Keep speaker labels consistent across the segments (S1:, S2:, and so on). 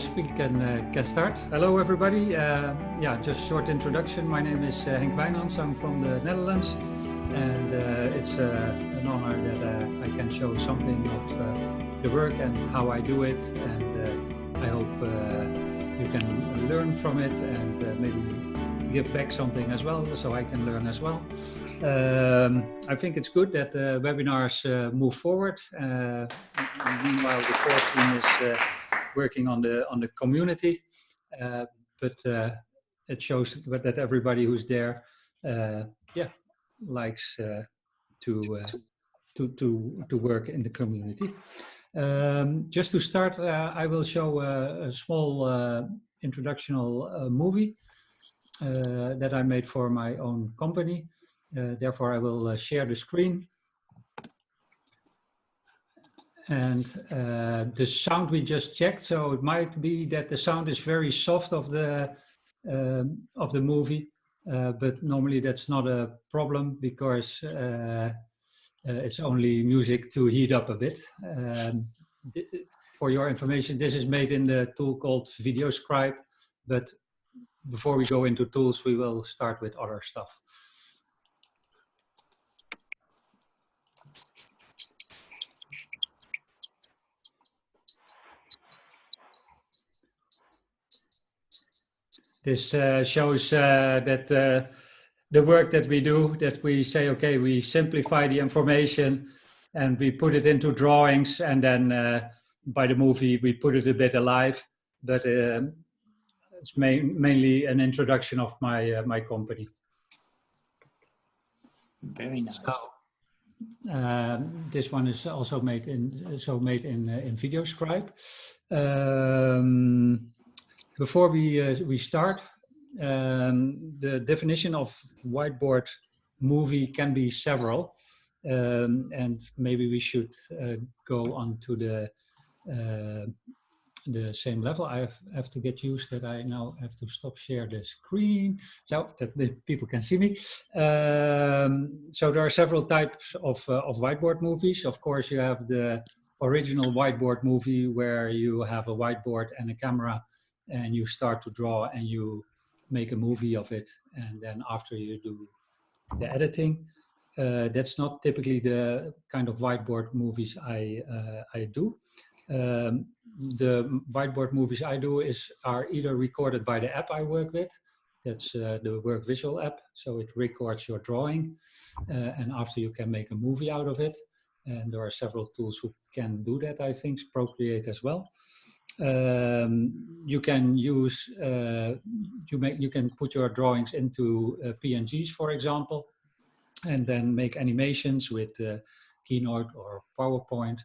S1: Yes, we can start. Hello, everybody. Just short introduction. My name is Henk Wijnands. I'm from the Netherlands, and it's an honor that I can show something of the work and how I do it. And I hope you can learn from it and maybe give back something as well, so I can learn as well. I think it's good that webinars move forward. Meanwhile, the core team is working on the community, but it shows that everybody who's there, likes to work in the community. Just to start, I will show a small introductional movie that I made for my own company. Therefore, I will share the screen. And the sound we just checked, so it might be that the sound is very soft of the movie, but normally that's not a problem because it's only music to heat up a bit. For your information, this is made in the tool called VideoScribe, but before we go into tools, we will start with other stuff. This shows that the work that we do, that we say, okay, we simplify the information and we put it into drawings, and then by the movie we put it a bit alive. But it's mainly an introduction of my company.
S2: Very nice.
S1: So, this one is also made in VideoScribe. Before we start, the definition of whiteboard movie can be several, and maybe we should go on to the same level. I have to get used that I now have to stop share the screen so that the people can see me. So there are several types of whiteboard movies. Of course, you have the original whiteboard movie where you have a whiteboard and a camera, and you start to draw and you make a movie of it, and then after you do the editing. That's not typically the kind of whiteboard movies I do. The whiteboard movies I do are either recorded by the app I work with. That's the Work Visual app, so it records your drawing, and after you can make a movie out of it. And there are several tools who can do that, I think, Procreate as well. You can use you can put your drawings into PNGs, for example, and then make animations with Keynote or PowerPoint,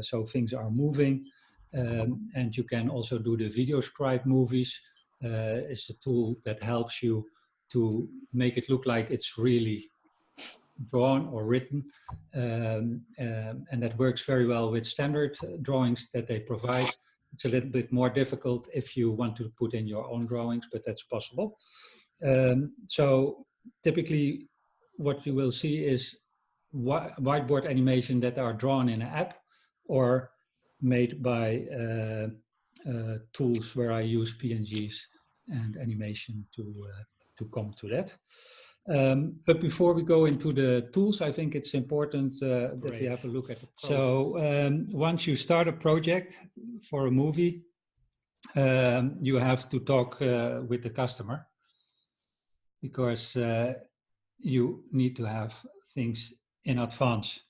S1: so things are moving. And you can also do the VideoScribe movies. It's a tool that helps you to make it look like it's really drawn or written, and that works very well with standard drawings that they provide. It's a little bit more difficult if you want to put in your own drawings, but that's possible. So typically what you will see is whiteboard animation that are drawn in an app or made by tools where I use PNGs and animation to come to that. But before we go into the tools, I think it's important that we have a look at the process. So once you start a project for a movie, you have to talk with the customer, because you need to have things in advance.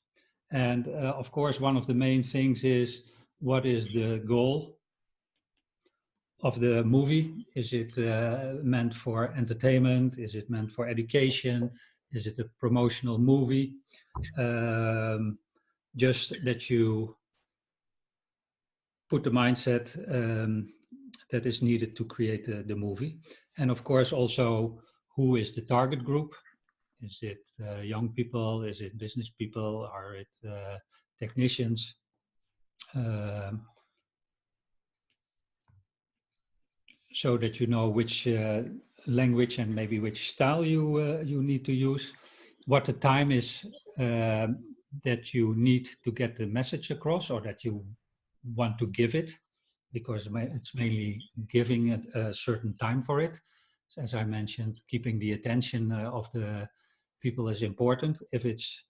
S1: And of course, one of the main things is, what is the goal of the movie? Is it meant for entertainment? Is it meant for education? Is it a promotional movie? Just that you put the mindset that is needed to create the movie. And of course also, who is the target group? Is it young people? Is it business people? Are it technicians? So that you know which language and maybe which style you need to use, what the time is that you need to get the message across, or that you want to give it, because it's mainly giving it a certain time for it. So as I mentioned, keeping the attention of the people is important. If it's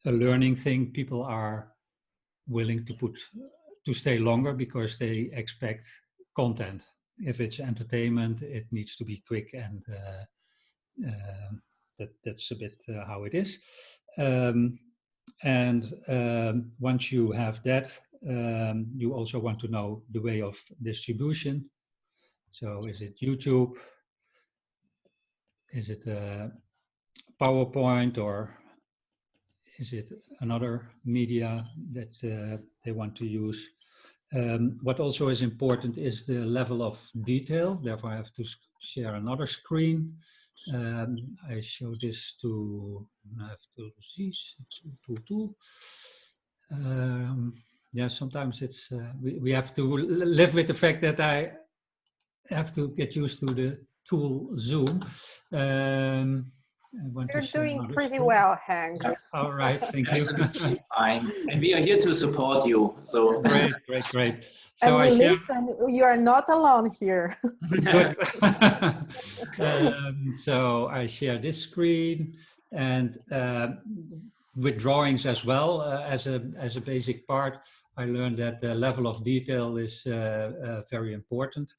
S1: a learning thing, people are willing to stay longer because they expect content. If it's entertainment, it needs to be quick, and that's a bit how it is. Once you have that, you also want to know the way of distribution. So is it YouTube? Is it PowerPoint, or is it another media that they want to use? What also is important is the level of detail. Therefore, I have to share another screen. I show this to, I have to see, yeah, sometimes it's, we have to live with the fact that I have to get used to the tool Zoom.
S2: You're doing pretty well, Henk.
S1: Yeah. All right, thank you.
S3: Absolutely fine. And we are here to support you. So
S1: great. So
S2: and we listen, you are not alone here.
S1: Good. So I share this screen, and with drawings as well, as a basic part, I learned that the level of detail is very important.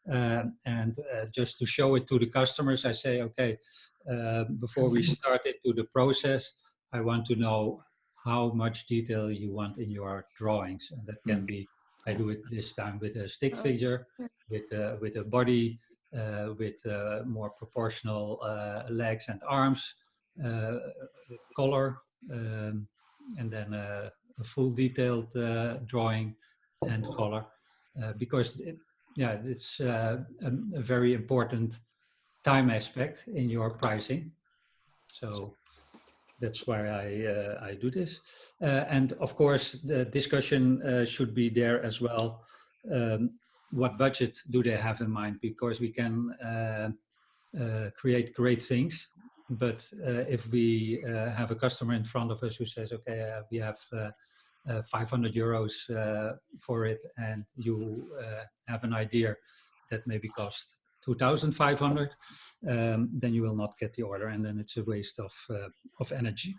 S1: And just to show it to the customers, I say, okay, before we start into the process, I want to know how much detail you want in your drawings. And that can be, I do it this time with a stick figure, with a body, with more proportional legs and arms, color, and then a full detailed drawing and color, because it's a very important time aspect in your pricing. So that's why I do this. And of course, the discussion should be there as well. What budget do they have in mind? Because we can create great things, but if we have a customer in front of us who says, okay, we have 500 euros for it, and you have an idea that maybe costs 2,500, then you will not get the order, and then it's a waste of energy.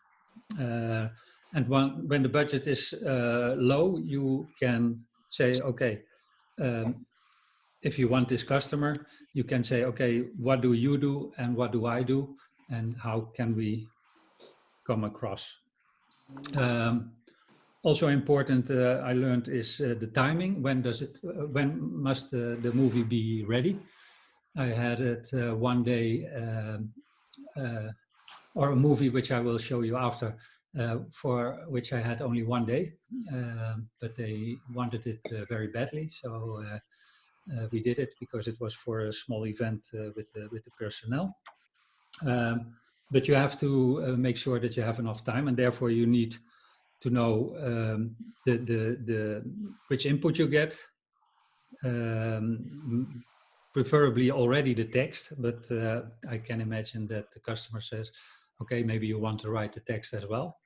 S1: And when the budget is low, you can say, okay, if you want this customer, you can say, okay, what do you do and what do I do, and how can we come across? Also important, I learned, is the timing. When must the movie be ready? I had it one day, or a movie which I will show you after, for which I had only one day, but they wanted it very badly, so we did it because it was for a small event with the personnel. But you have to make sure that you have enough time, and therefore you need to know which input you get. Preferably already the text, but I can imagine that the customer says, okay, maybe you want to write the text as well.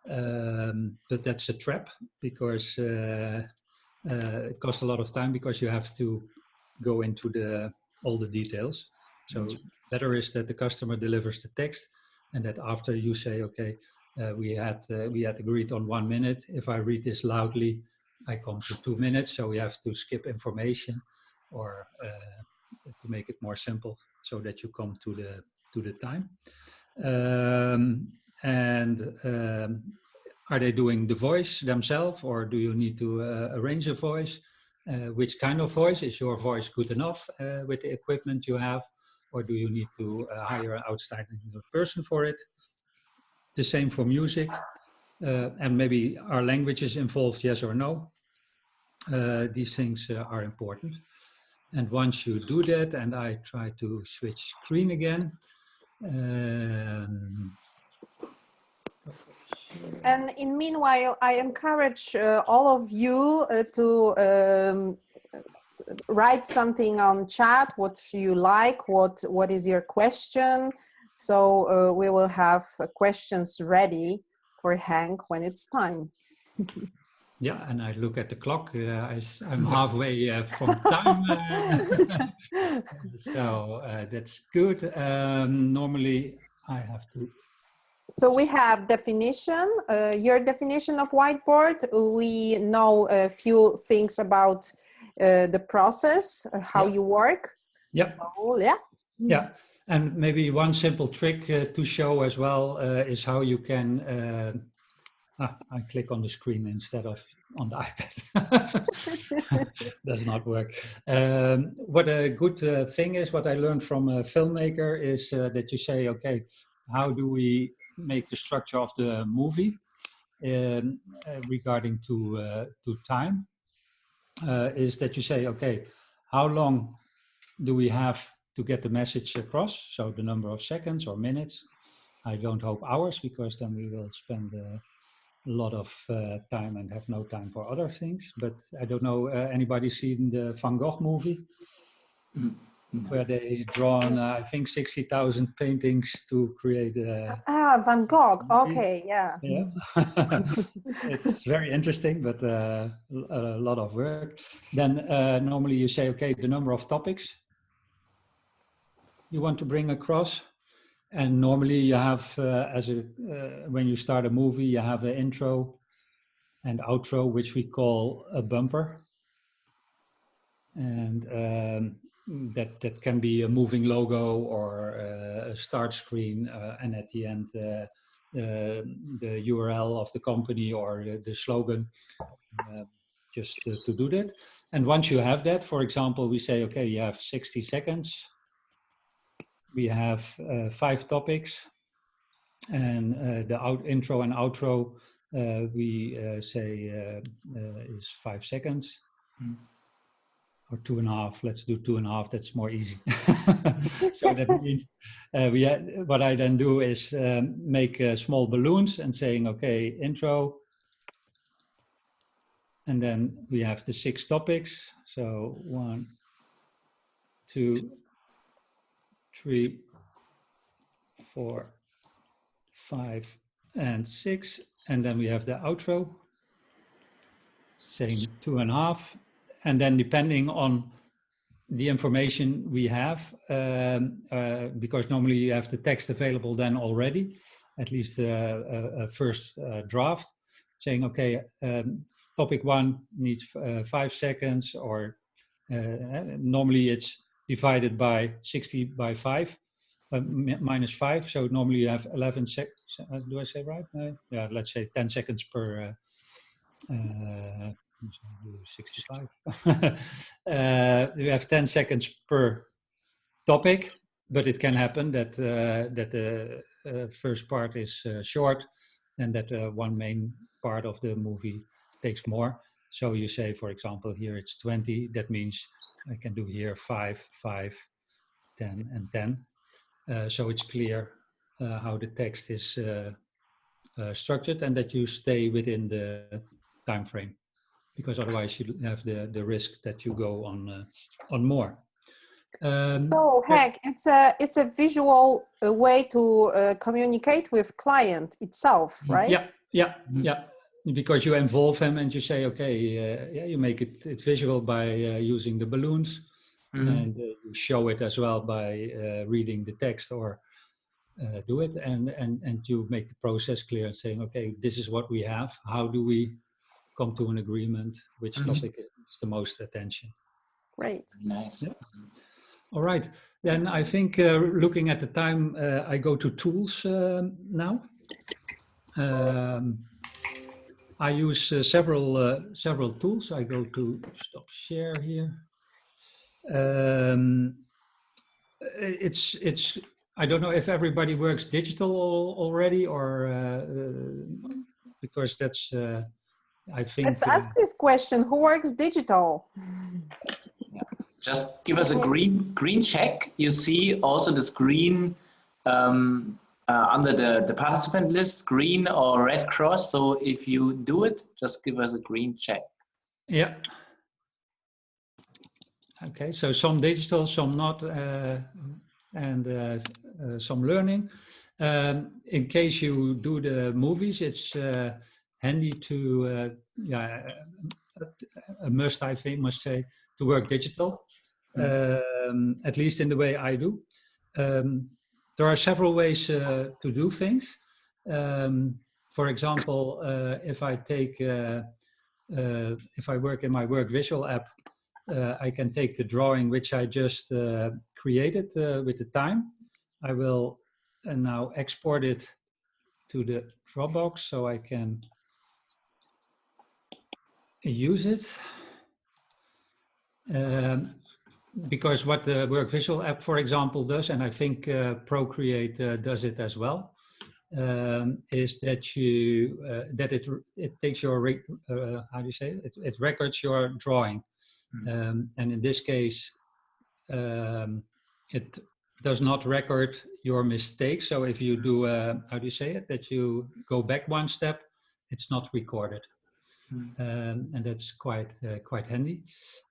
S1: But that's a trap, because it costs a lot of time, because you have to go into all the details. So better is that the customer delivers the text, and that after you say, okay, we had agreed on 1 minute. If I read this loudly, I come to 2 minutes, so we have to skip information, or to make it more simple, so that you come to the time. Are they doing the voice themselves, or do you need to arrange a voice? Which kind of voice? Is your voice good enough with the equipment you have, or do you need to hire an outside person for it? The same for music, and maybe are languages involved, yes or no? These things are important. And once you do that, and I try to switch screen again.
S2: And in meanwhile, I encourage all of you to write something on chat, what you like, what is your question. So we will have questions ready for Henk when it's time.
S1: Yeah, and I look at the clock. I'm halfway from time, so that's good. Normally, I have to.
S2: So we have definition, your definition of whiteboard. We know a few things about the process, how you work.
S1: Yeah.
S2: So, yeah.
S1: Yeah, and maybe one simple trick to show as well is how you can. I click on the screen instead of on the iPad. Does not work. What a good thing is, what I learned from a filmmaker is that you say, okay, how do we make the structure of the movie regarding to time? Is that you say, okay, how long do we have to get the message across? So the number of seconds or minutes. I don't hope hours, because then we will spend a lot of time and have no time for other things. But I don't know, anybody seen the Van Gogh movie? Where they drawn, I think, 60,000 paintings to create
S2: Van Gogh. Okay, yeah.
S1: Yeah. It's very interesting, but a lot of work. Then normally you say, okay, the number of topics you want to bring across. And normally you have, when you start a movie, you have an intro and outro, which we call a bumper. And that can be a moving logo or a start screen, and at the end, the URL of the company or the slogan, just to do that. And once you have that, for example, we say, okay, you have 60 seconds. We have 5 topics. And the intro and outro, we say is 5 seconds. Or 2.5. Let's do 2.5. That's more easy. So that means what I then do is make small balloons and saying, okay, intro. And then we have the 6 topics. So 1, 2, 3, 4, 5, and 6. And then we have the outro, saying 2.5. And then depending on the information we have, because normally you have the text available then already, at least a first draft, saying, okay, topic 1 needs 5 seconds, or normally it's divided by 60 by 5, minus 5. So normally you have 11 seconds. Do I say right? Yeah, let's say 10 seconds per 65. We have 10 seconds per topic, but it can happen that the first part is short, and that one main part of the movie takes more. So you say, for example, here it's 20. That means I can do here 5, 5, 10, and 10. So it's clear how the text is structured, and that you stay within the time frame, because otherwise you have the risk that you go on more.
S2: So Henk, it's a visual way to communicate with client itself, right?
S1: Yeah. Because you involve him and you say, okay, you make it visual by using the balloons, and you show it as well by reading the text, or do it, and you make the process clear and saying, okay, this is what we have. How do we come to an agreement? Which topic is the most attention?
S2: Great.
S3: Nice.
S1: Yeah. All right. Then I think looking at the time, I go to tools now. I use several tools. I go to stop share here. It's I don't know if everybody works digital already, or because that's I think.
S2: Let's ask this question: who works digital?
S3: Just give us a green check. You see also the screen under the participant list, green or red cross. So if you do it, just give us a green check.
S1: Yeah. Okay, so some digital, some not, and some learning. In case you do the movies, it's handy to a must, I think, must say, to work digital, at least in the way I do. There are several ways to do things. For example, if I take, if I work in my work visual app, I can take the drawing which I just created with the time. I will now export it to the Dropbox so I can use it. Because what the work visual app, for example, does, and I think Procreate does it as well, is that you that it takes your how do you say it? It records your drawing, and in this case, it does not record your mistakes. So if you do how do you say it? That you go back one step, it's not recorded, and that's quite handy.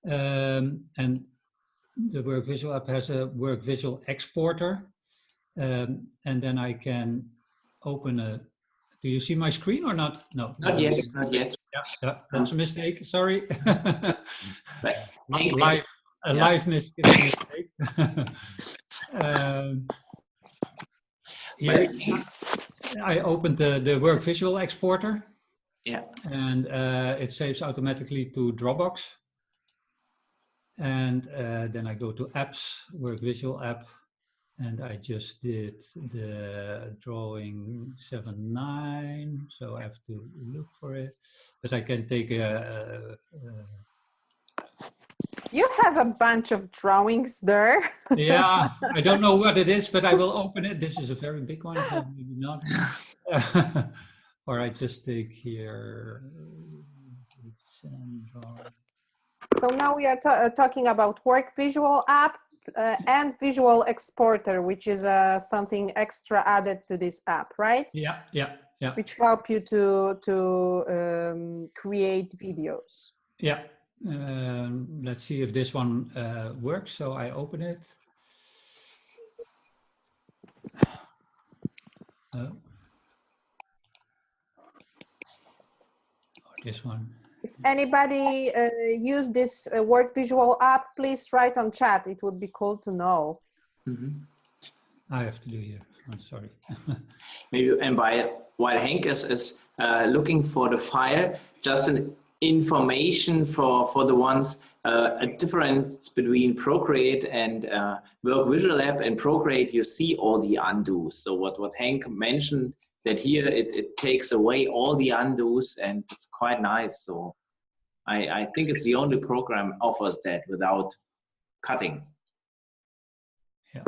S1: And the work visual app has a work visual exporter, and then I can open a. Do you see my screen or not? No.
S3: Not yet. Not yet.
S1: Yeah, that's a mistake. Sorry.
S3: Live.
S1: Live mistake. Here, I opened the work visual exporter.
S3: Yeah.
S1: And it saves automatically to Dropbox. And then I go to apps, work visual app, and I just did the drawing 7.9, so I have to look for it. But I can take a
S2: You have a bunch of drawings there.
S1: yeah, I don't know what it is, but I will open it. This is a very big one, so maybe not. Or I just take here.
S2: So now we are talking about work visual app and visual exporter, which is something extra added to this app, right?
S1: Yeah.
S2: Which help you to create videos.
S1: Yeah. Let's see if this one works. So I open it. This one.
S2: If anybody use this work visual app, please write on chat. It would be cool to know.
S1: I have to do here. I'm sorry.
S3: Maybe, and while Henk is looking for the file, just an information for the ones, a difference between Procreate and Work Visual App. And Procreate, you see all the undos. So what Henk mentioned, that here it takes away all the undos, and it's quite nice. So I think it's the only program offers that without cutting.
S1: Yeah.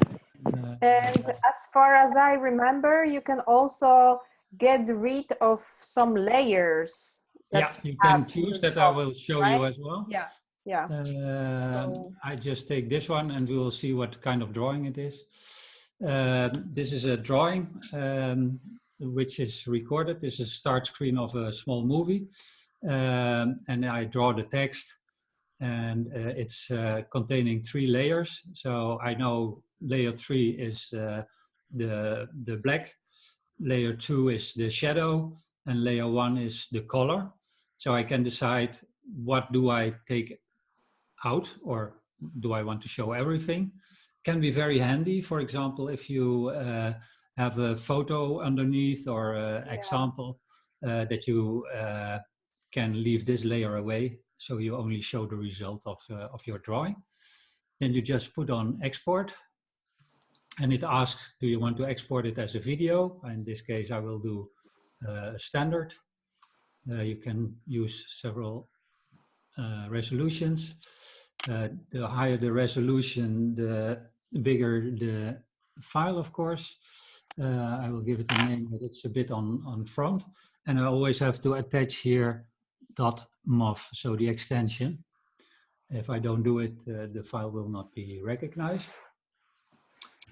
S2: And as far as I remember, you can also get rid of some layers.
S1: Yeah, you can choose that. I will show you as well.
S2: Yeah.
S1: I just take this one and we will see what kind of drawing it is. This is a drawing which is recorded. This is a start screen of a small movie. And I draw the text, and it's containing 3 layers. So I know layer 3 is the black, layer 2 is the shadow, and layer 1 is the color. So I can decide what do I take out, or do I want to show everything. Can be very handy. For example, if you have a photo underneath or example that you can leave this layer away, so you only show the result of your drawing. Then you just put on export, and it asks, do you want to export it as a video? In this case, I will do standard. You can use several resolutions. The higher the resolution, the bigger the file, of course. I will give it a name, but it's a bit on front. And I always have to attach here .mov, so the extension. If I don't do it, the file will not be recognized.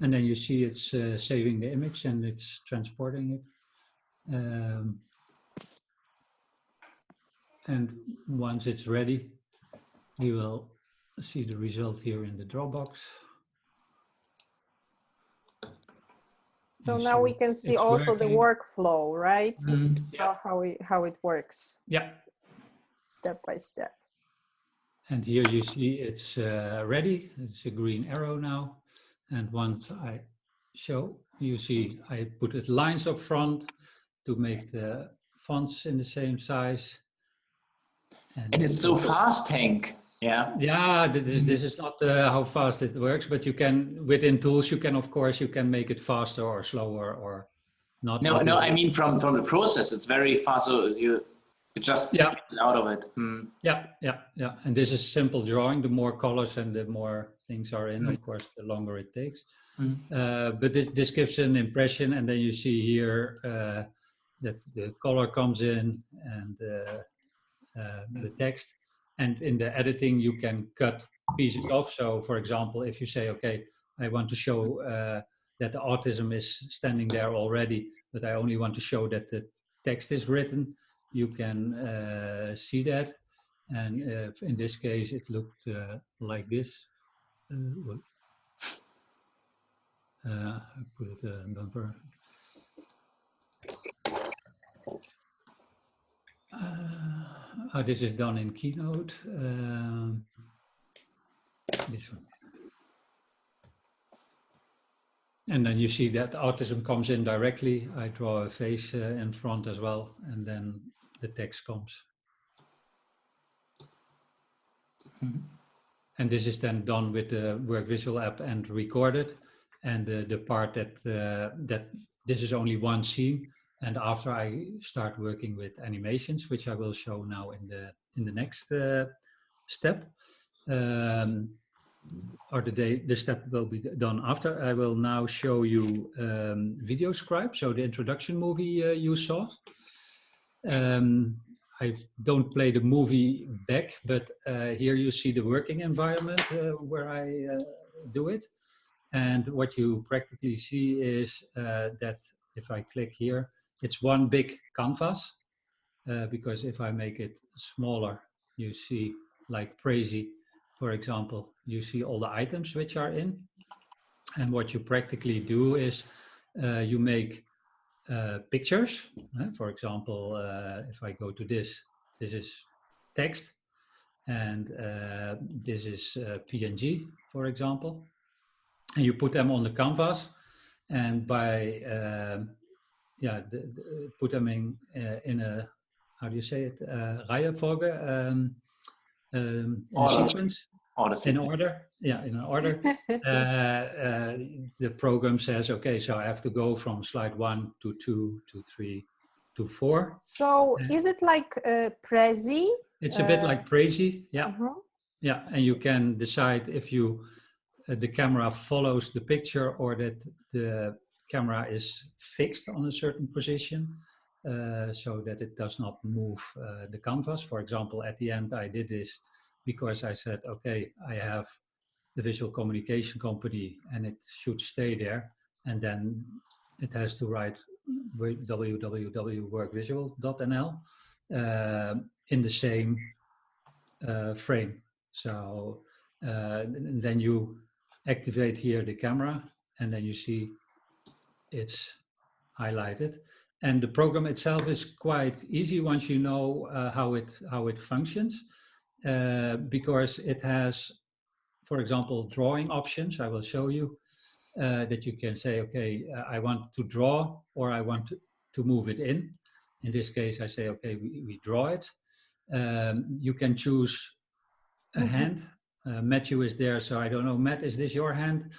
S1: And then you see it's saving the image and it's transporting it. And once it's ready, you will see the result here in the Dropbox.
S2: So now we can see also the workflow, right?
S1: Yeah.
S2: How it works.
S1: Yeah.
S2: step by step.
S1: And here you see it's ready. It's a green arrow now. And once I show, you see I put it lines up front to make the fonts in the same size.
S3: And it's so fast, Henk. Yeah.
S1: Yeah, this is not how fast it works, but you can, within tools, you can, of course, you can make it faster or slower or not.
S3: No, no, I mean from the process, it's very fast. So you just get out of it.
S1: Yeah. And this is simple drawing. The more colors and the more things are in, of course, the longer it takes. But this gives an impression, and then you see here that the color comes in and the text. And in the editing, you can cut pieces off. So, for example, if you say, okay, I want to show that the autism is standing there already, but I only want to show that the text is written, you can see that. And in this case, it looked like this. I put a number. This is done in Keynote. This one. And then you see that autism comes in directly. I draw a face in front as well, and then the text comes. And this is then done with the Work Visual app and recorded. And the part that this is only one scene. And after I start working with animations, which I will show now in the next step, or the step will be done after. I will now show you Video Scribe, so the introduction movie you saw. I don't play the movie back, but here you see the working environment where I do it. And what you practically see is that if I click here, it's one big canvas, because if I make it smaller, you see like crazy, for example, you see all the items which are in. And what you practically do is you make pictures. For example, if I go to this is text, and this is PNG, for example. And you put them on the canvas, and by put them in a, how do you say it, Reihenfolge, in a sequence, in order. Yeah, in order. The program says, okay, so I have to go from slide 1 to 2 to 3 to 4.
S2: So is it like Prezi?
S1: It's a bit like Prezi, yeah. Yeah, and you can decide if you the camera follows the picture or that the camera is fixed on a certain position, so that it does not move the canvas. For example, at the end I did this because I said, okay, I have the visual communication company and it should stay there, and then it has to write www.workvisual.nl in the same frame. So then you activate here the camera, and then you see it's highlighted. And the program itself is quite easy once you know how it functions, because it has, for example, drawing options. I will show you that you can say, okay, I want to draw, or I want to move it in. In this case, I say, okay, we draw it. You can choose a hand. Matthew is there, so I don't know. Matt, is this your hand?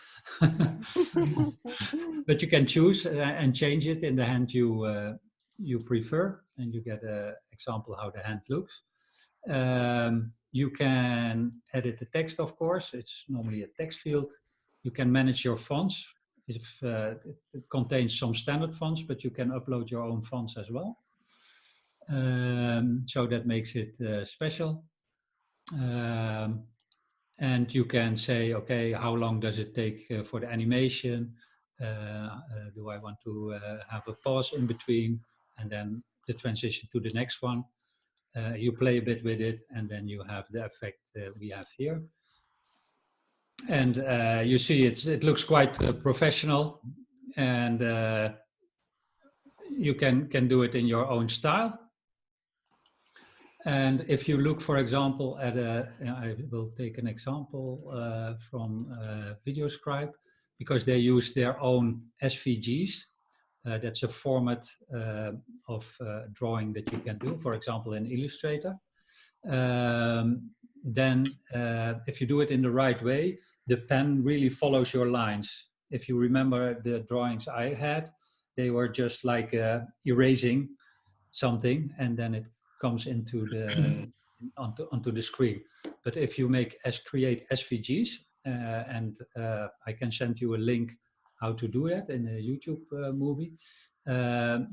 S1: But you can choose and change it in the hand you prefer, and you get an example how the hand looks. You can edit the text, of course. It's normally a text field. You can manage your fonts. If it contains some standard fonts, but you can upload your own fonts as well. So that makes it special. And you can say, okay, how long does it take for the animation? Do I want to have a pause in between, and then the transition to the next one? You play a bit with it, and then you have the effect we have here. And you see it looks quite professional, and you can do it in your own style. And if you look, for example, at I will take an example from VideoScribe, because they use their own SVGs. That's a format of drawing that you can do, for example, in Illustrator. Then if you do it in the right way, the pen really follows your lines. If you remember the drawings I had, they were just like erasing something, and then it comes into the onto the screen. But if you create SVGs, and I can send you a link how to do that in a YouTube movie,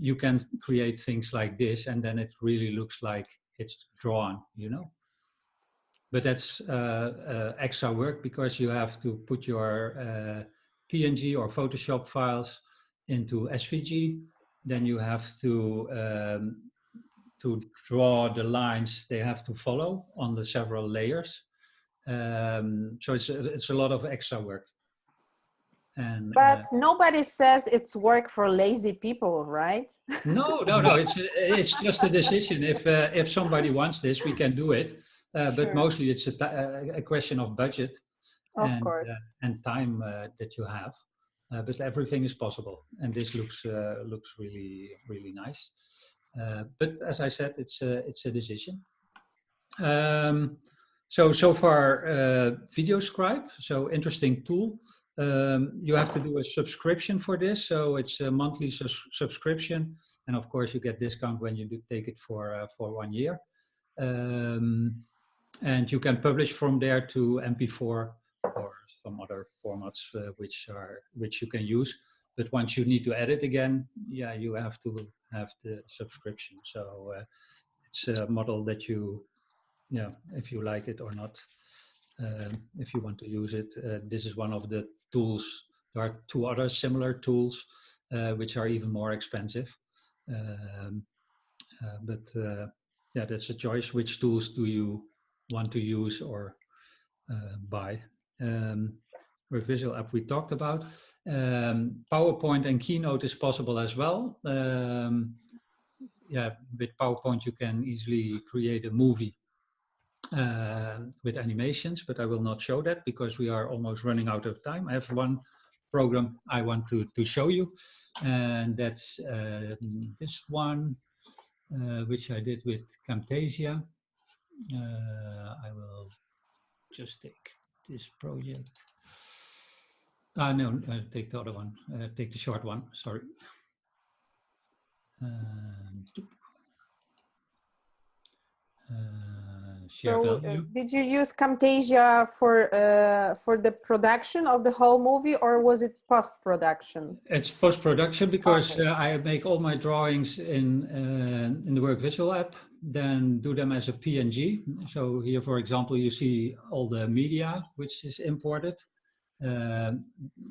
S1: you can create things like this, and then it really looks like it's drawn, you know. But that's extra work, because you have to put your PNG or Photoshop files into SVG. Then you have to draw the lines they have to follow on the several layers. So it's a lot of extra work. And,
S2: but nobody says it's work for lazy people, right?
S1: No. It's just a decision. If somebody wants this, we can do it. But
S2: Sure.
S1: mostly it's a question of budget and time that you have. But everything is possible, and this looks really, really nice. But as I said, it's a decision. So far, VideoScribe, so interesting tool. You have to do a subscription for this, so it's a monthly subscription, and of course you get discount when you do take it for 1 year. And you can publish from there to MP4 or some other formats which you can use. But once you need to edit again, yeah, you have to have the subscription. So it's a model that you, yeah, if you like it or not, if you want to use it. This is one of the tools. There are 2 other similar tools which are even more expensive. But yeah, that's a choice. Which tools do you want to use or buy? With Visual App we talked about. PowerPoint and Keynote is possible as well. Yeah, with PowerPoint you can easily create a movie with animations, but I will not show that because we are almost running out of time. I have one program I want to show you, and that's this one, which I did with Camtasia. I will just take this project. No, take the other one. Take the short one, sorry. Share value.
S2: Did you use Camtasia for the production of the whole movie, or was it post-production?
S1: It's post-production because
S2: okay.
S1: I make all my drawings in the Work Visual app, then do them as a PNG. So here, for example, you see all the media which is imported. The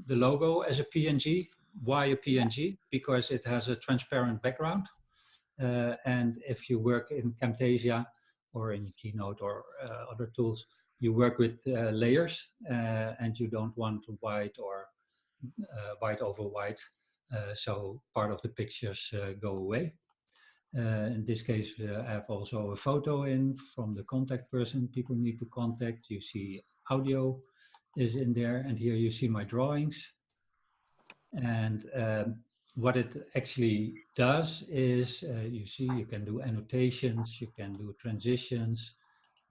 S1: logo as a PNG. Why a PNG? Because it has a transparent background. And if you work in Camtasia or in Keynote or other tools, you work with layers and you don't want white or white over white. So part of the pictures go away. In this case, I have also a photo in from the contact person people need to contact. You see audio is in there, and here you see my drawings. And what it actually does is, you see, you can do annotations, you can do transitions,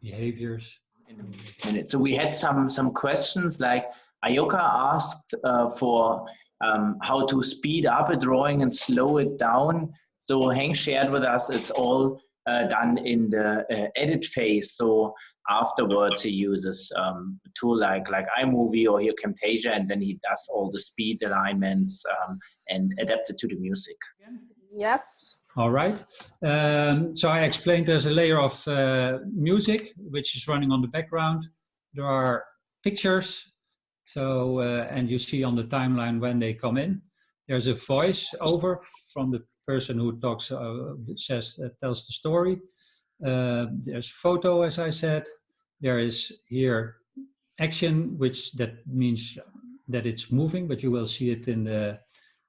S1: behaviors.
S3: In a minute. So we had some questions, like Ayoka asked for how to speed up a drawing and slow it down. So Henk shared with us it's all done in the edit phase. So afterwards he uses a tool like iMovie or here Camtasia, and then he does all the speed alignments and adapt it to the music.
S2: Yes.
S1: All right. So I explained there's a layer of music which is running on the background. There are pictures. So and you see on the timeline when they come in. There's a voice over from the person who talks, tells the story. There's photo, as I said. There is here action, that means that it's moving, but you will see it in the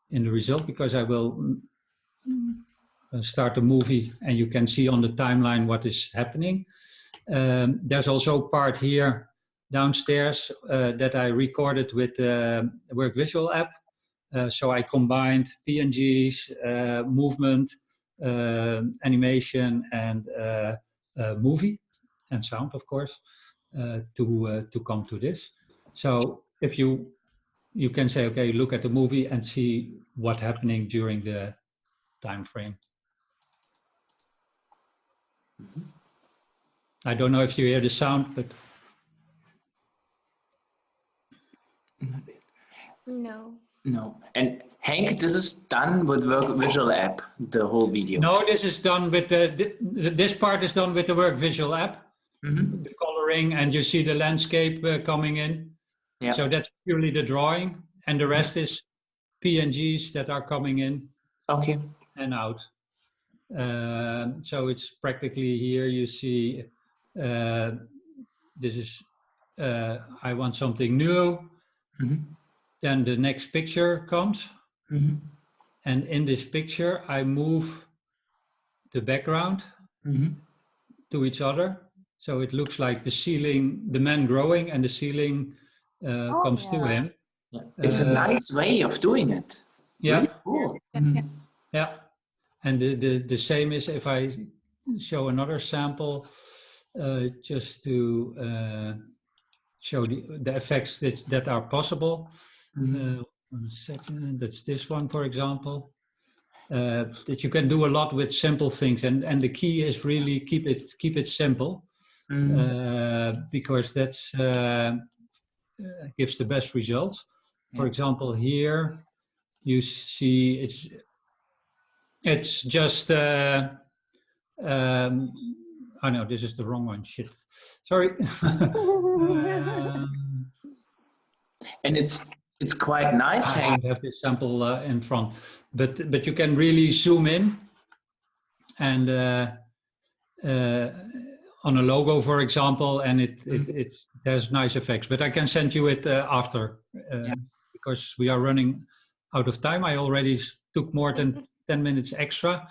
S1: result because I will start a movie and you can see on the timeline what is happening. There's also a part here downstairs that I recorded with the Work Visual app. So I combined PNGs, movement, animation, and movie, and sound, of course, to come to this. So if you can say, okay, look at the movie and see what's happening during the time frame.
S3: Mm-hmm.
S1: I don't know if you hear the sound, but
S4: No.
S3: No. And Henk, this is done with Work Visual app, the whole video.
S1: no, this is done with this part is done with the Work Visual app,
S3: Mm-hmm.
S1: the coloring, and you see the landscape coming in.
S3: Yeah.
S1: So that's purely the drawing, and the rest is PNGs that are coming in
S3: Okay.
S1: and out. So it's practically here you see this is I want something new.
S3: Mm-hmm.
S1: Then the next picture comes,
S3: Mm-hmm.
S1: and in this picture I move the background
S3: Mm-hmm.
S1: to each other, so it looks like the ceiling, the man growing, and the ceiling comes to him.
S3: Yeah. It's a nice way of doing it.
S1: Yeah.
S3: Really cool. Mm-hmm.
S1: Yeah, and the same is if I show another sample, just to show the effects that are possible.
S3: Mm-hmm.
S1: 1 second, that's this one, for example. That you can do a lot with simple things, and the key is really keep it simple, because that's gives the best results. For example, here you see it's just oh no, this is the wrong one. Shit, sorry.
S3: And it's quite nice,
S1: I
S3: Henk.
S1: have this sample in front, but you can really zoom in, and on a logo, for example, and it has nice effects. But I can send you it after, because we are running out of time. I already took more than 10 minutes extra.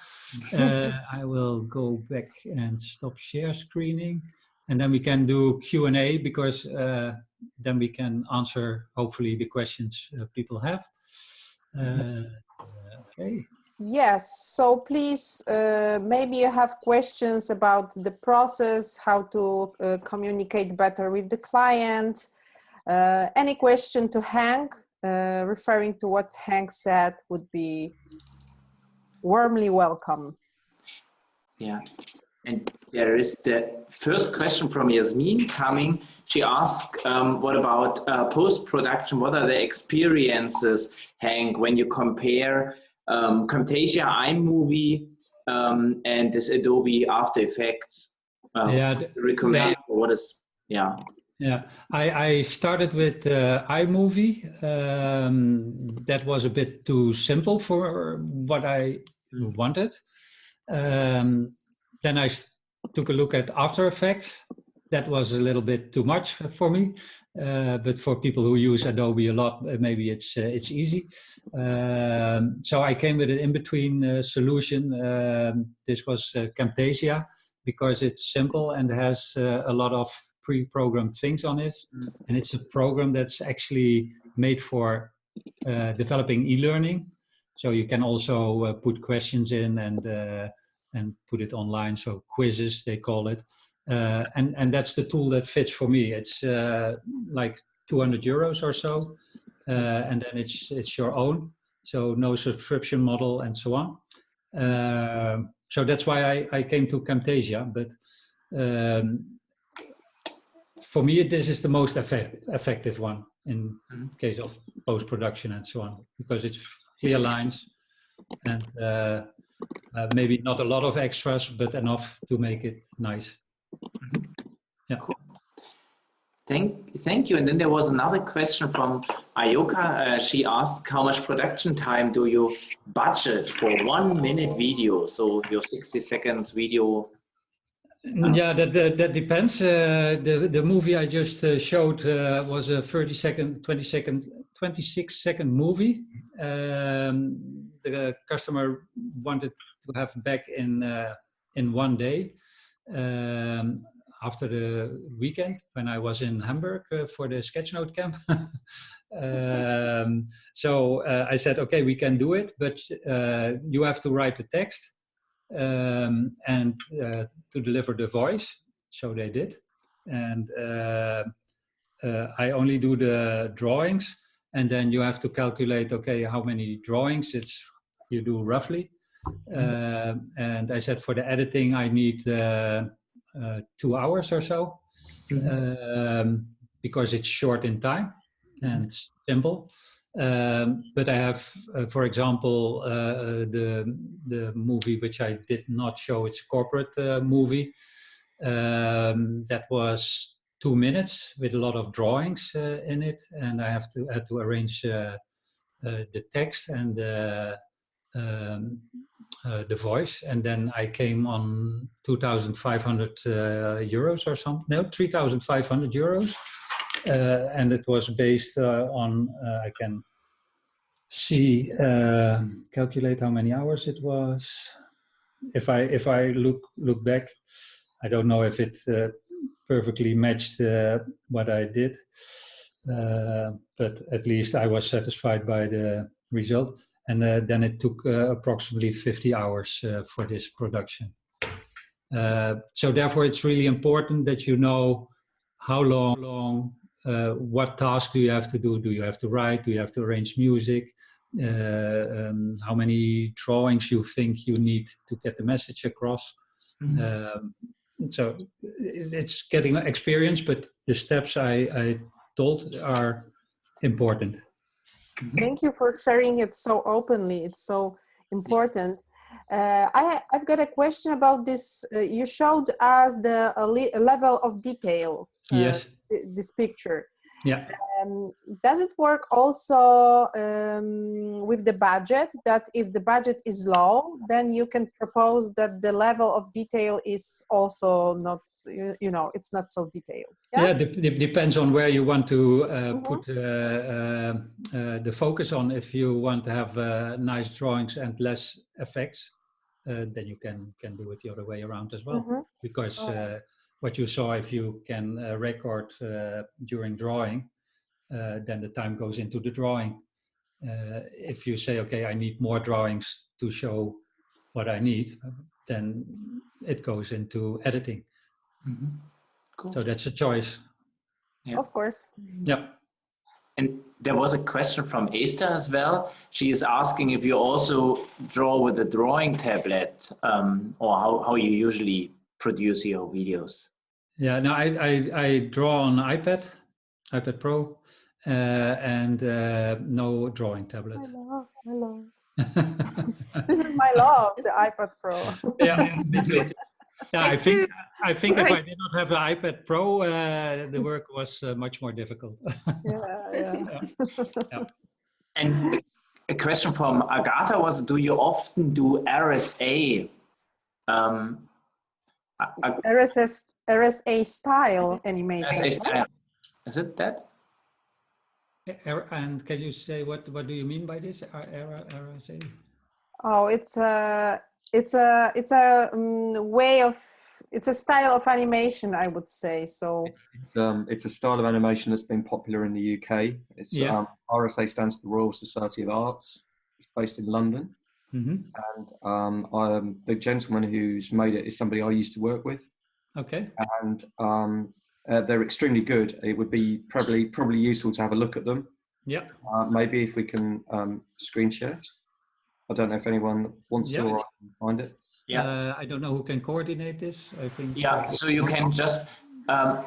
S1: I will go back and stop share screening, and then we can do Q&A, because then we can answer, hopefully, the questions people have. Okay.
S2: Yes, so please, maybe you have questions about the process, how to communicate better with the client. Any question to Henk, referring to what Henk said, would be warmly welcome.
S3: Yeah. And there is the first question from Yasmin coming. She asked, what about post-production? What are the experiences, Henk, when you compare Camtasia iMovie and this Adobe After Effects? Recommend, or what is, Yeah,
S1: I started with iMovie. That was a bit too simple for what I wanted. Then I took a look at After Effects. That was a little bit too much for me, but for people who use Adobe a lot, maybe it's easy. So I came with an in-between solution. This was Camtasia, because it's simple and has a lot of pre-programmed things on it, and it's a program that's actually made for developing e-learning. So you can also put questions in and put it online, so quizzes they call it, and that's the tool that fits for me. It's like 200 euros or so, and then it's your own, so no subscription model and so on. So that's why I came to Camtasia, but for me this is the most effective one in case of post-production and so on, because it's clear lines and maybe not a lot of extras, but enough to make it nice. Yeah.
S3: Cool. Thank you. And then there was another question from Ayoka. She asked, how much production time do you budget for 1 minute video? So your 60 seconds video.
S1: Yeah, that depends. The movie I just showed was a 26-second movie. The customer wanted to have back in one day after the weekend when I was in Hamburg for the sketchnote camp. So I said, okay, we can do it, but you have to write the text and to deliver the voice. So they did. And I only do the drawings, and then you have to calculate, okay, how many drawings you do roughly. And I said for the editing, I need 2 hours or so, because it's short in time and simple. But I have, for example, the movie which I did not show. It's a corporate movie that was 2 minutes with a lot of drawings in it, and I had to arrange the text and the voice, and then I came on 2,500 euros or something. No, 3,500 euros. And it was based on, I can see, calculate how many hours it was. If I look back, I don't know if it perfectly matched what I did, but at least I was satisfied by the result. And then it took approximately 50 hours for this production. So therefore, it's really important that you know how long, what task do you have to do? Do you have to write? Do you have to arrange music? How many drawings you think you need to get the message across? So it's getting experience, but the steps I told are important.
S2: Thank you for sharing it so openly. It's so important. I've got a question about this. You showed us the level of detail.
S1: Yes.
S2: This picture.
S1: Yeah.
S2: Does it work also with the budget, that if the budget is low, then you can propose that the level of detail is also not, it's not so detailed?
S1: Yeah, it depends on where you want to put the focus on. If you want to have nice drawings and less effects, then you can do it the other way around as well. Because what you saw, if you can record during drawing, then the time goes into the drawing. If you say, okay, I need more drawings to show what I need, then it goes into editing. Cool. So that's a choice.
S2: Yeah. Of course.
S1: Yeah.
S3: And there was a question from Esther as well. She is asking if you also draw with a drawing tablet, or how you usually produce your videos.
S1: Yeah, no, I draw on iPad Pro, and no drawing tablet.
S2: Hello. This is my love, the iPad Pro.
S1: Yeah, me too. Yeah, I think if I did not have the iPad Pro, the work was much more difficult.
S2: Yeah.
S3: And a question from Agatha was, do you often do RSA?
S2: RSA style animation.
S3: RSA style. Is it that?
S1: And can you say what do you mean by this RSA?
S2: Oh, it's a way of, it's a style of animation, I would say. So
S4: it's a style of animation that's been popular in the UK. It's RSA stands for the Royal Society of Arts. It's based in London, and the gentleman who's made it is somebody I used to work with.
S1: Okay.
S4: And they're extremely good. It would be probably useful to have a look at them. Yeah. Maybe if we can screen share. I don't know if anyone wants to or I can find it.
S3: Yeah.
S1: I don't know who can coordinate this. I think.
S3: Yeah. So you can just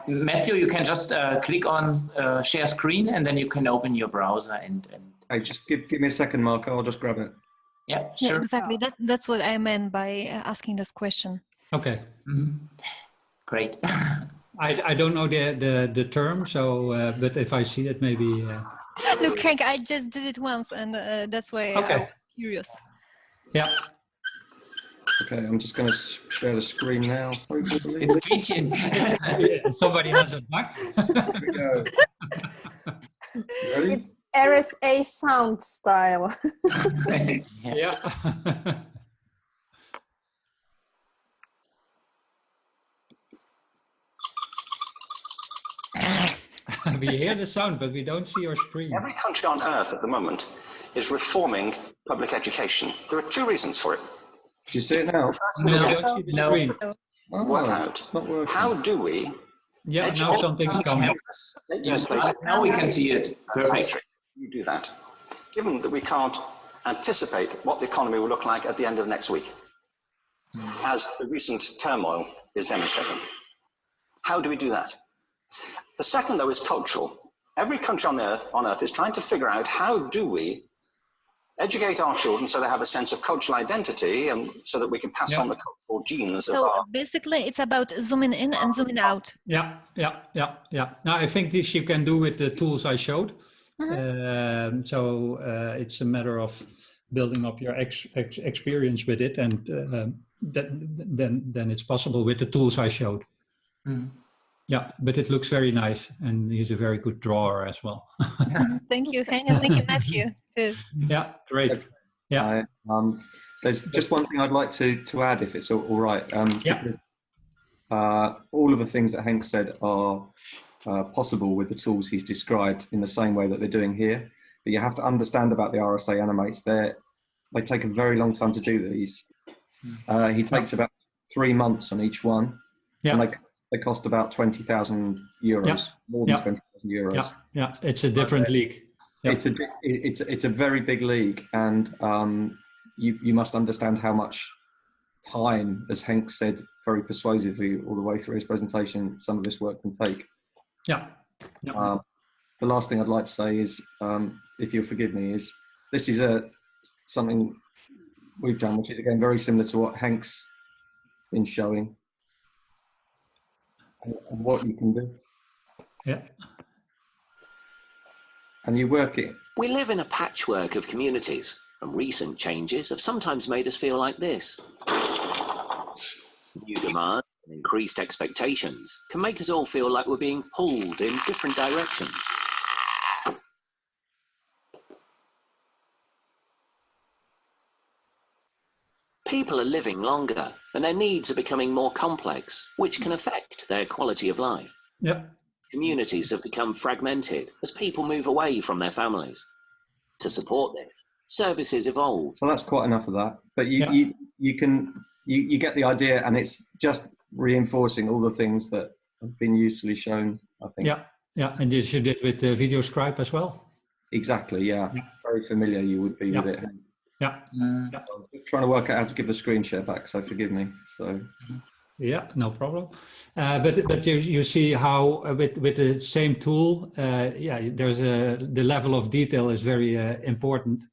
S3: Matthew, you can just click on share screen, and then you can open your browser and.
S4: Hey, just give me a second, Marko. I'll just grab it.
S3: Yeah. Sure.
S5: Yeah, exactly. That's what I meant by asking this question.
S1: Okay.
S3: Great.
S1: I don't know the term, so but if I see it, maybe.
S5: Look, Henk, I just did it once, and that's why I was curious.
S1: Yeah.
S4: Okay, I'm just going to share the screen now. Hopefully.
S3: It's Gretchen.
S1: Somebody has a mic.
S4: Here we go. Ready?
S2: It's RSA sound style.
S1: Yeah. We hear the sound, but we don't see your screen.
S6: Every country on earth at the moment is reforming public education. There are two reasons for it.
S4: Do you see it now?
S1: No, we don't see the screen.
S6: Work out
S4: It's not working.
S6: how do we
S1: Yeah, now something's coming.
S3: Yes, now we can see it. Perfect.
S6: You do that, given that we can't anticipate what the economy will look like at the end of next week, as the recent turmoil is demonstrating. How do we do that? The second, though, is cultural. Every country on earth is trying to figure out how do we educate our children so they have a sense of cultural identity and so that we can pass on the cultural genes.
S5: So basically it's about zooming in and zooming out.
S1: Yeah. Now I think this you can do with the tools I showed. It's a matter of building up your experience with it, and then it's possible with the tools I showed. Yeah, but it looks very nice, and he's a very good drawer as well.
S5: Thank you, Henk, and thank you, Matthew. Too.
S1: Yeah, great. Yeah.
S4: There's just one thing I'd like to add, if it's all right. Because, all of the things that Henk said are possible with the tools he's described in the same way that they're doing here. But you have to understand about the RSA animates. They take a very long time to do these. He takes about 3 months on each one.
S1: Yeah.
S4: And they cost about 20,000 euros, more than 20,000 euros.
S1: Yeah, it's a different league. Yeah.
S4: It's a very big league, and you must understand how much time, as Henk said very persuasively all the way through his presentation, some of this work can take.
S1: Yeah.
S4: The last thing I'd like to say is, if you'll forgive me, is this is something we've done, which is again very similar to what Henk's been showing. And what you can do.
S1: Yeah.
S4: And you work it.
S7: We live in a patchwork of communities, and recent changes have sometimes made us feel like this. New demands and increased expectations can make us all feel like we're being pulled in different directions. People are living longer, and their needs are becoming more complex, which can affect their quality of life.
S1: Yeah.
S7: Communities have become fragmented as people move away from their families. To support this, services evolve.
S4: So that's quite enough of that. But you get the idea, and it's just reinforcing all the things that have been usefully shown, I think.
S1: Yeah, and this you did with the video scribe as well.
S4: Exactly. Yeah. Very familiar you would be with it.
S1: Yeah.
S4: I'm just trying to work out how to give the screen share back, so forgive me. So.
S1: Yeah, no problem. But you see how with the same tool, there's the level of detail is very important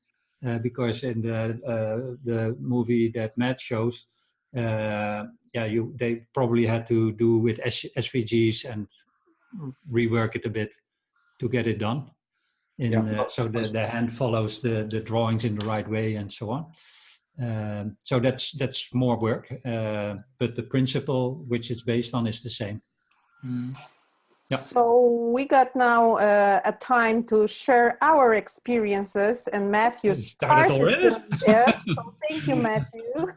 S1: because in the movie that Matt shows, they probably had to do with SVGs and rework it a bit to get it done. So the hand follows the drawings in the right way and so on. So that's more work, but the principle which it's based on is the same. Yeah.
S2: So we got now a time to share our experiences, and Matthew started
S1: already.
S2: Yes, so thank you, Matthew.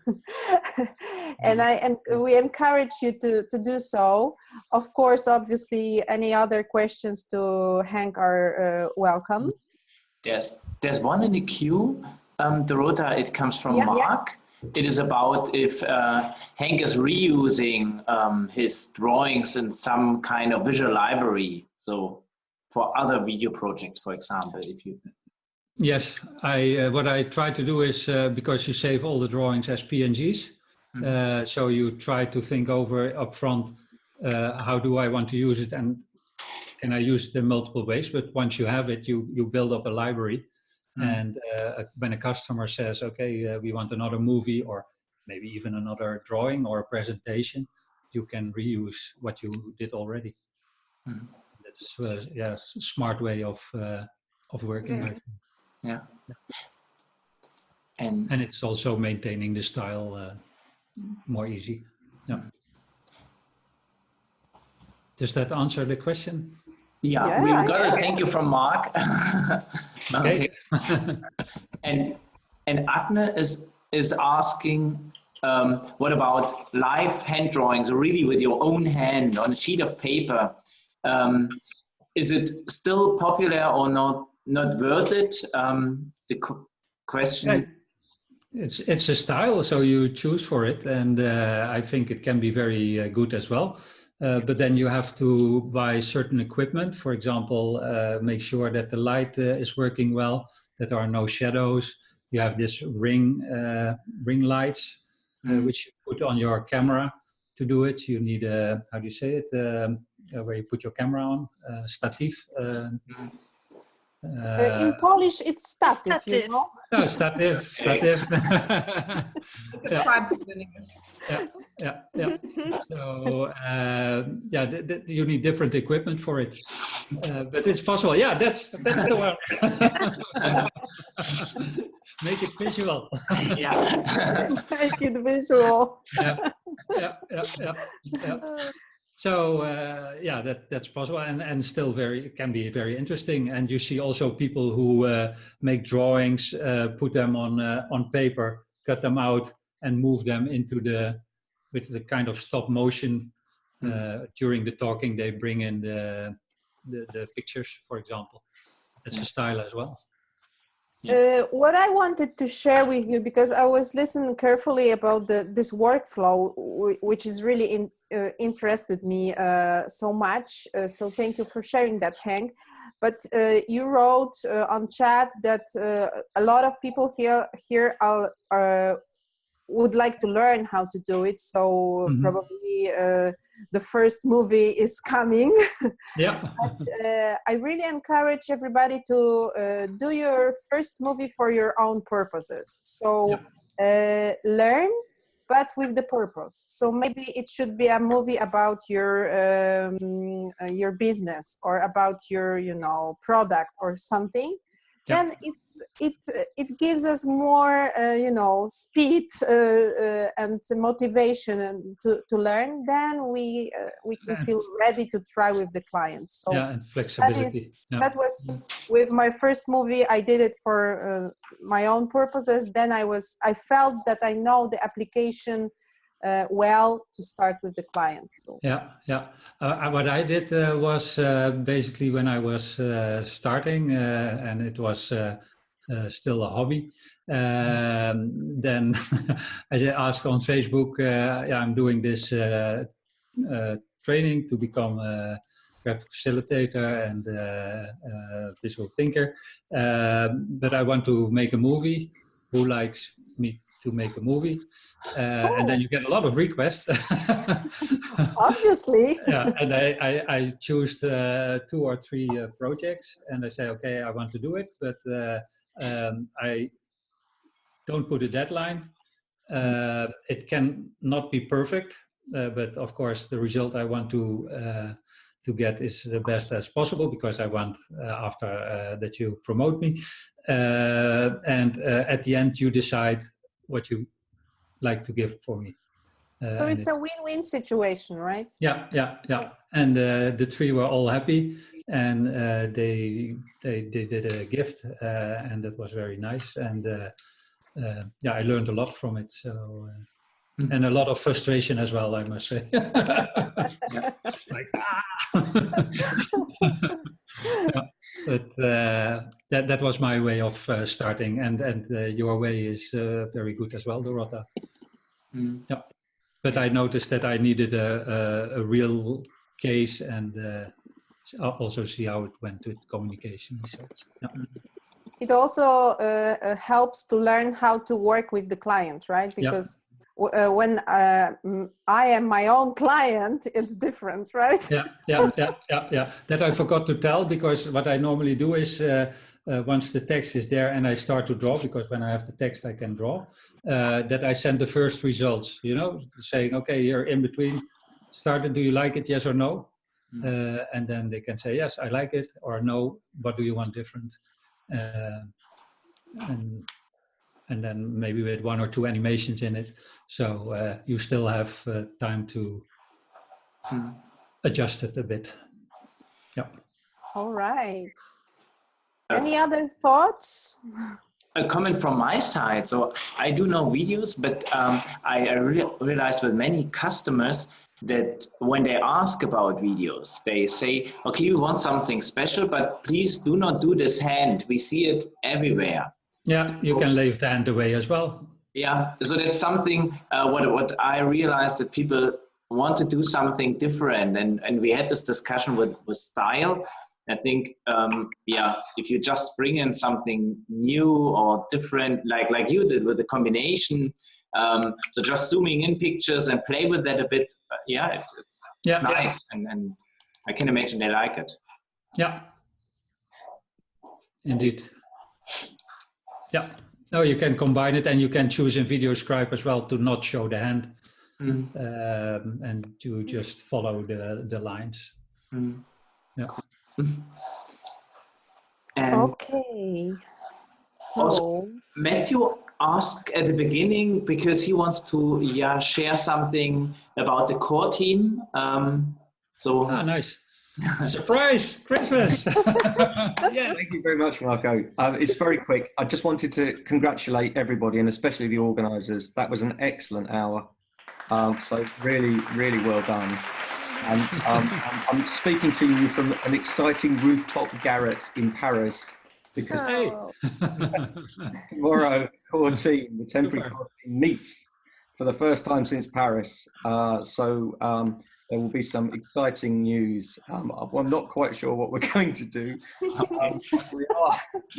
S2: and we encourage you to do so. Of course, obviously, any other questions to Henk are welcome.
S3: There's one in the queue. Dorota, it comes from Mark. It is about if Henk is reusing his drawings in some kind of visual library. So for other video projects, for example, if you...
S1: Yes, what I try to do is, because you save all the drawings as PNGs, so you try to think over upfront, how do I want to use it, and can I use it in multiple ways? But once you have it, you build up a library. And when a customer says, okay, we want another movie or maybe even another drawing or a presentation, you can reuse what you did already. That's a smart way of working. I think.
S3: Yeah.
S1: And it's also maintaining the style more easy. Yeah. Does that answer the question?
S3: Yeah, we got a thank you from Mark.
S1: Okay.
S3: and Agne is asking, what about live hand drawings, really with your own hand on a sheet of paper? Is it still popular or not worth it? The question.
S1: It's a style, so you choose for it, and I think it can be very good as well. But then you have to buy certain equipment. For example, make sure that the light is working well, that there are no shadows. You have this ring lights, which you put on your camera to do it. You need a, how do you say it, where you put your camera on, stativ.
S2: In Polish, it's stativ. You know?
S1: No, stativ. Yeah. So you need different equipment for it, but it's possible. Yeah, that's the one. Make it visual.
S3: Yeah.
S2: Make it visual.
S1: Yeah. So that's possible, and still it can be very interesting. And you see also people who make drawings, put them on paper, cut them out, and move them with the kind of stop motion. During the talking, they bring in the pictures, for example. It's a style as well.
S2: What I wanted to share with you, because I was listening carefully about this workflow, which is really interested me so much. So thank you for sharing that, Henk. But you wrote on chat that a lot of people here would like to learn how to do it. So probably the first movie is coming.
S1: Yeah.
S2: But I really encourage everybody to do your first movie for your own purposes. So learn, but with the purpose. So maybe it should be a movie about your business or about your product or something. Then it gives us more speed and motivation to learn. Then we can feel ready to try with the clients. So
S1: and flexibility.
S2: That was with my first movie. I did it for my own purposes. Then I felt that I know the application well to start with the client. So
S1: what I did was basically when I was starting, and it was still a hobby. Then I asked on Facebook, I'm doing this training to become a graphic facilitator and visual thinker, but I want to make a movie. Who likes me to make a movie? And then you get a lot of requests.
S2: Obviously.
S1: And I choose 2 or 3 projects, and I say, okay, I want to do it, but I don't put a deadline. It can not be perfect, but of course the result I want to get is the best as possible, because I want after that you promote me, and at the end you decide what you like to give for me.
S2: So it's a win-win situation, right?
S1: Yeah. And the 3 were all happy, and they did a gift, and that was very nice. And I learned a lot from it. So and a lot of frustration as well, I must say. Like but that was my way of starting, and your way is very good as well, Dorota. Yeah. But I noticed that I needed a real case, and also see how it went with communication. So,
S2: It also helps to learn how to work with the client, right? Because when I am my own client, it's different, right?
S1: Yeah. That I forgot to tell, because what I normally do is once the text is there and I start to draw, because when I have the text I can draw, that I send the first results, saying, okay, you're in between, started, do you like it, yes or no? And then they can say, yes, I like it, or no, what do you want different? And and then maybe with 1 or 2 animations in it. So you still have time to adjust it a bit. Yeah.
S2: All right. Any other thoughts?
S3: A comment from my side. So I do know videos, but I realized with many customers that when they ask about videos, they say, okay, we want something special, but please do not do this hand. We see it everywhere.
S1: Yeah, you can leave the hand away as well.
S3: Yeah, so that's something, what I realized, that people want to do something different. And we had this discussion with style. I think, yeah, if you just bring in something new or different, like you did with the combination, so just zooming in pictures and play with that a bit, yeah, it's nice. And I can imagine they like it.
S1: Yeah, indeed. Yeah, no, you can combine it, and you can choose in VideoScribe as well to not show the hand and to just follow the lines. Yeah.
S3: And
S2: okay.
S3: Also, Matthew asked at the beginning, because he wants to share something about the core team.
S1: Nice. Surprise, Christmas.
S4: Yeah, thank you very much, Marko. It's very quick. I just wanted to congratulate everybody, and especially the organisers. That was an excellent hour. So really, really well done. And I'm speaking to you from an exciting rooftop garret in Paris, because tomorrow core team, the temporary core team, meets for the first time since Paris. So there will be some exciting news. I'm not quite sure what we're going to do. We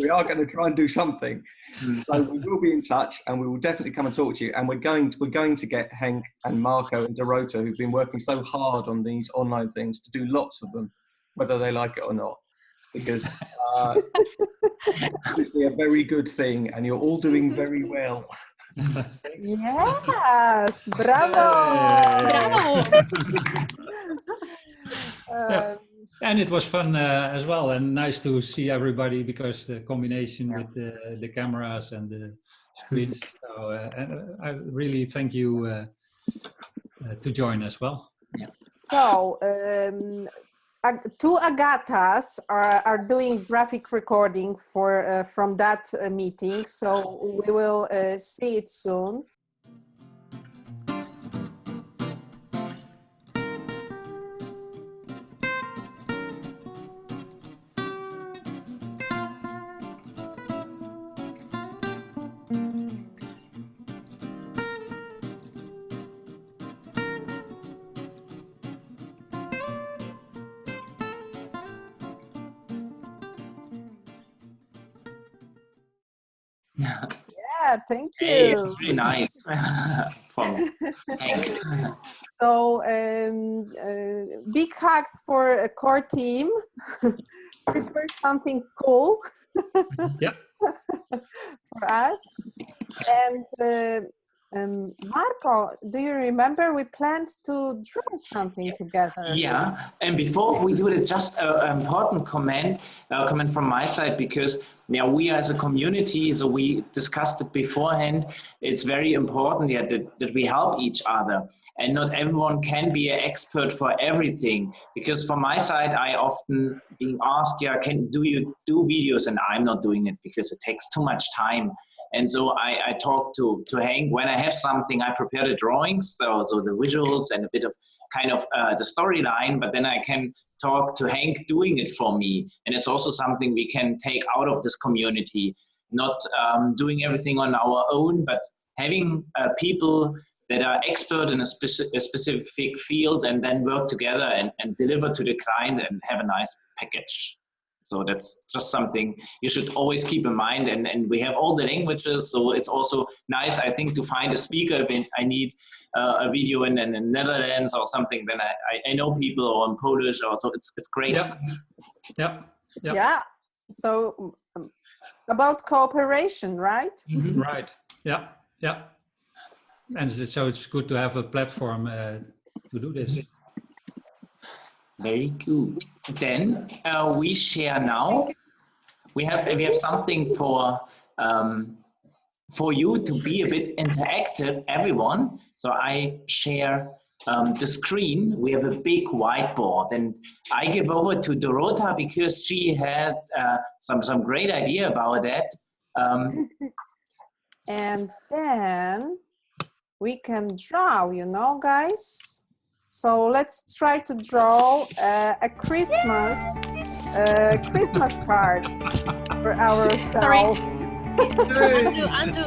S4: are going to try and do something. So we will be in touch, and we will definitely come and talk to you. And we're going to get Henk and Marko and Dorota, who've been working so hard on these online things, to do lots of them, whether they like it or not, because obviously a very good thing, and you're all doing very well.
S2: Yes, bravo!
S1: Yeah. And it was fun as well, and nice to see everybody, because the combination with the cameras and the screens. So, and I really thank you to join as well.
S3: Yeah.
S2: So, 2 Agathas are doing graphic recording for from that meeting, so we will see it soon. Yeah, thank you.
S3: Hey, it was really nice from Henk.
S2: So big hugs for a core team. Prepare something cool for us. And Marko, do you remember we planned to draw something together?
S3: Yeah, and before we do it, just an important comment from my side, because we as a community, so we discussed it beforehand, it's very important that we help each other, and not everyone can be an expert for everything, because from my side, I often being asked, do you do videos? And I'm not doing it because it takes too much time. And so I talk to Henk. When I have something, I prepare the drawings, so the visuals and a bit of kind of the storyline, but then I can talk to Henk doing it for me. And it's also something we can take out of this community, not doing everything on our own, but having people that are expert in a specific field, and then work together and deliver to the client and have a nice package. So that's just something you should always keep in mind. And we have all the languages, so it's also nice, I think, to find a speaker when I need a video in the Netherlands or something. Then I know people, or in Polish, or so it's great.
S2: Yeah. So about cooperation, right?
S1: Mm-hmm. Right. Yeah. And so it's good to have a platform to do this.
S3: Very good. Then we share now. We have something for for you to be a bit interactive, everyone. So I share the screen. We have a big whiteboard, and I give over to Dorota because she had some great idea about that.
S2: And then we can draw, you know, guys. So let's try to draw a Christmas card for ourselves.
S5: Undo.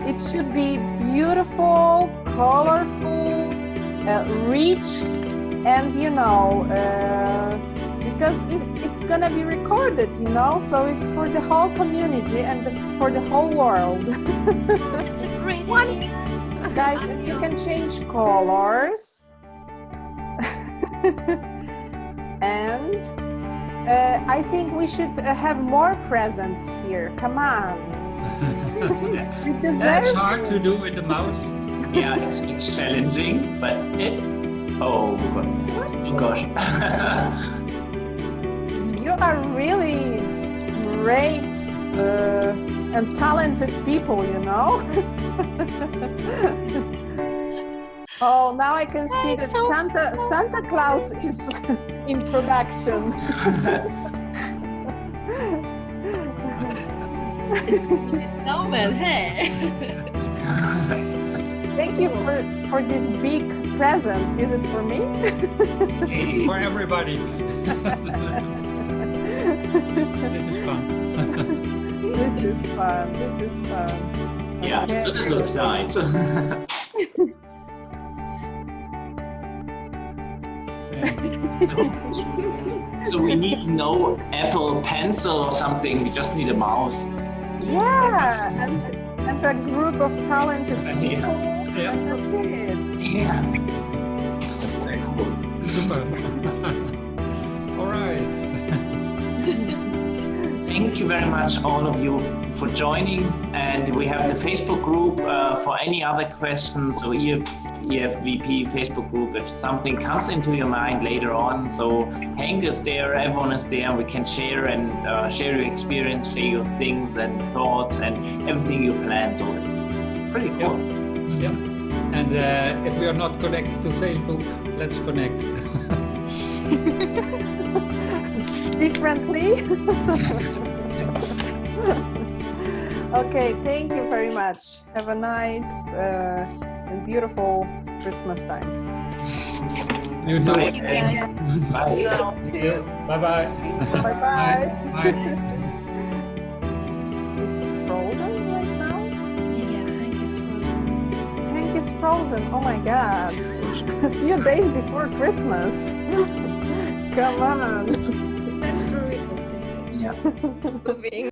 S2: It should be beautiful, colorful, rich, and you know, because it's gonna be recorded, you know, so it's for the whole community and for the whole world.
S5: That's a great idea.
S2: Guys, and you can change colors. And I think we should have more presents here. Come on. You deserve
S1: That's hard to do with the mouse.
S3: Yeah, it's challenging, but oh gosh.
S2: You are really great and talented people, you know. Oh, now I can see that Santa Claus is in production.
S8: It's snowman, hey?
S2: Thank you for this big present. Is it for me?
S1: For everybody. This is fun.
S2: This is fun. This is fun.
S3: Yeah,
S2: Okay.
S3: so that looks nice. So we need no Apple Pencil or something. We just need a mouse.
S2: Yeah, and a group of talented people.
S3: Yeah.
S2: And that's it.
S3: Yeah.
S4: That's excellent.
S1: Super. All right.
S3: Thank you very much, all of you, for joining. And we have the Facebook group for any other questions. So EFVP Facebook group, if something comes into your mind later on. So Henk is there, everyone is there. We can share and share your experience, share your things and thoughts and everything you plan. So it's pretty cool.
S1: Yeah. And if we are not connected to Facebook, let's connect.
S2: Differently. Okay, thank you very much. Have a nice and beautiful Christmas time.
S1: You too.
S5: Thank you, guys.
S3: Bye.
S1: Bye-bye.
S2: Bye-bye.
S1: Bye.
S2: It's frozen right now?
S5: Yeah, Hank is frozen.
S2: Hank is frozen. Oh my God. A few days before Christmas. Come on.
S8: That's true, we can see.
S3: Yeah.
S8: Moving.